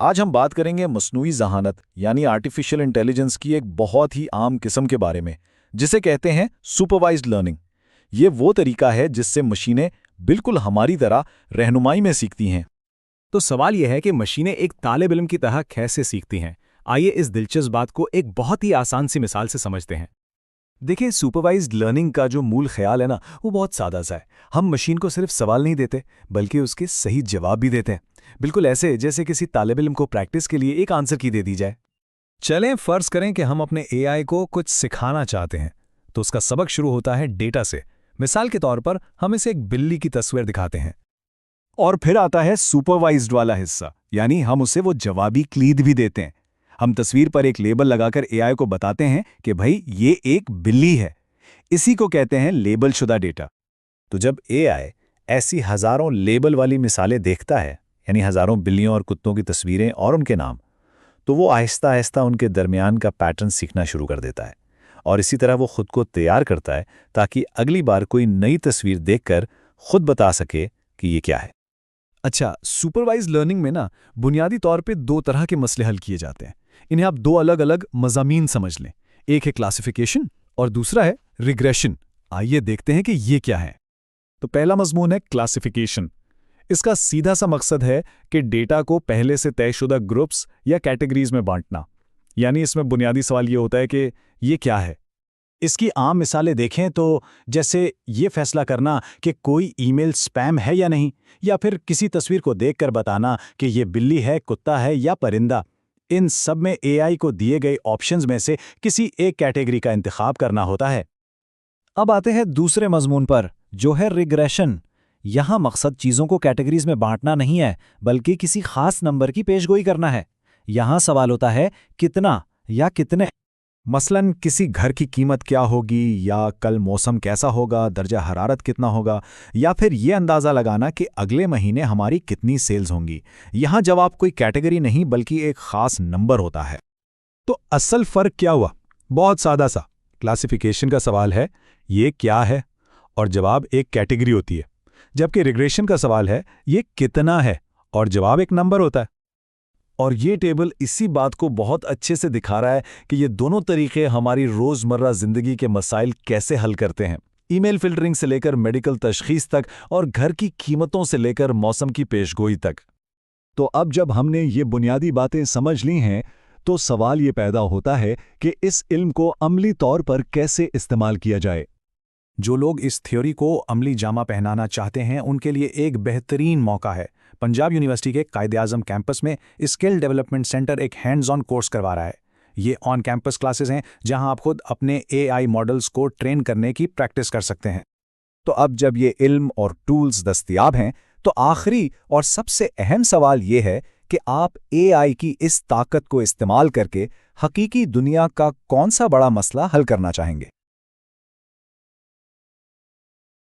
آج ہم بات کریں گے مصنوعی ذہانت یعنی آرٹیفیشل انٹیلیجنس کی ایک بہت ہی عام قسم کے بارے میں، جسے کہتے ہیں سپروائزڈ لرننگ۔ یہ وہ طریقہ ہے جس سے مشینیں بالکل ہماری طرح رہنمائی میں سیکھتی ہیں۔ تو سوال یہ ہے کہ مشینیں ایک طالب علم کی طرح کیسے سیکھتی ہیں؟ آئیے اس دلچسپ بات کو ایک بہت ہی آسان سی مثال سے سمجھتے ہیں۔ دیکھیں، سپروائزڈ لرننگ کا جو مول خیال ہے نا، وہ بہت سادہ سا ہے۔ ہم مشین کو صرف سوال نہیں دیتے بلکہ اس کے صحیح جواب بھی دیتے ہیں، بالکل ایسے جیسے کسی طالب علم کو پریکٹس کے لیے ایک آنسر کی دے دی جائے۔ چلیں فرض کریں کہ ہم اپنے اے آئی کو کچھ سکھانا چاہتے ہیں، تو اس کا سبق شروع ہوتا ہے ڈیٹا سے۔ مثال کے طور پر ہم اسے ایک بلی کی تصویر دکھاتے ہیں، اور پھر آتا ہے سپروائزڈ والا حصہ، یعنی ہم اسے وہ جوابی کلید بھی دیتے ہیں۔ ہم تصویر پر ایک لیبل لگا کر اے آئی کو بتاتے ہیں کہ بھائی یہ ایک بلی ہے۔ اسی کو کہتے ہیں لیبل شدہ ڈیٹا۔ تو جب اے آئی ایسی ہزاروں لیبل والی مثالیں دیکھتا ہے، یعنی ہزاروں بلیوں اور کتوں کی تصویریں اور ان کے نام، تو وہ آہستہ آہستہ ان کے درمیان کا پیٹرن سیکھنا شروع کر دیتا ہے، اور اسی طرح وہ خود کو تیار کرتا ہے تاکہ اگلی بار کوئی نئی تصویر دیکھ کر خود بتا سکے کہ یہ کیا ہے۔ اچھا، سپروائز لرننگ میں بنیادی طور پہ دو طرح کے مسئلے حل کیے جاتے ہیں۔ انہیں آپ دو الگ الگ مضامین سمجھ لیں، ایک ہے کلاسیفیکیشن اور دوسرا ہے ریگریشن۔ آئیے دیکھتے ہیں کہ یہ کیا ہے۔ تو پہلا مضمون ہے کلاسیفیکیشن۔ اس کا سیدھا سا مقصد ہے کہ ڈیٹا کو پہلے سے طے شدہ گروپس یا کیٹیگریز میں بانٹنا، یعنی اس میں بنیادی سوال یہ ہوتا ہے کہ یہ کیا ہے۔ اس کی عام مثالیں دیکھیں تو جیسے یہ فیصلہ کرنا کہ کوئی ای میل سپیم ہے یا نہیں، یا پھر کسی تصویر کو دیکھ کر بتانا کہ یہ بلی ہے، کتا ہے یا پرندہ۔ ان سب میں اے آئی کو دیے گئے آپشنز میں سے کسی ایک کیٹیگری کا انتخاب کرنا ہوتا ہے۔ اب آتے ہیں دوسرے مضمون پر، جو ہے ریگریشن۔ یہاں مقصد چیزوں کو کیٹیگریز میں بانٹنا نہیں ہے بلکہ کسی خاص نمبر کی پیشگوئی کرنا ہے۔ یہاں سوال ہوتا ہے کتنا یا کتنے۔ مثلاً کسی گھر کی قیمت کیا ہوگی، یا کل موسم کیسا ہوگا، درجہ حرارت کتنا ہوگا، یا پھر یہ اندازہ لگانا کہ اگلے مہینے ہماری کتنی سیلز ہوں گی۔ یہاں جواب کوئی کیٹیگری نہیں بلکہ ایک خاص نمبر ہوتا ہے۔ تو اصل فرق کیا ہوا؟ بہت سادہ سا۔ کلاسیفیکیشن کا سوال ہے یہ کیا ہے، اور جواب ایک کیٹیگری ہوتی ہے، جبکہ ریگریشن کا سوال ہے یہ کتنا ہے، اور جواب ایک نمبر ہوتا ہے۔ اور یہ ٹیبل اسی بات کو بہت اچھے سے دکھا رہا ہے کہ یہ دونوں طریقے ہماری روزمرہ زندگی کے مسائل کیسے حل کرتے ہیں، ای میل فلٹرنگ سے لے کر میڈیکل تشخیص تک، اور گھر کی قیمتوں سے لے کر موسم کی پیشگوئی تک۔ تو اب جب ہم نے یہ بنیادی باتیں سمجھ لی ہیں، تو سوال یہ پیدا ہوتا ہے کہ اس علم کو عملی طور پر کیسے استعمال کیا جائے۔ جو لوگ اس تھیوری کو عملی جامہ پہنانا چاہتے ہیں ان کے لیے ایک بہترین موقع ہے۔ پنجاب یونیورسٹی کے قائد اعظم کیمپس میں اسکل ڈیولپمنٹ سینٹر ایک ہینڈز آن کورس کروا رہا ہے۔ یہ آن کیمپس کلاسز ہیں جہاں آپ خود اپنے اے آئی ماڈلز کو ٹرین کرنے کی پریکٹس کر سکتے ہیں۔ تو اب جب یہ علم اور ٹولز دستیاب ہیں، تو آخری اور سب سے اہم سوال یہ ہے کہ آپ اے آئی کی اس طاقت کو استعمال کر کے حقیقی دنیا کا کون سا بڑا مسئلہ حل کرنا چاہیں گے۔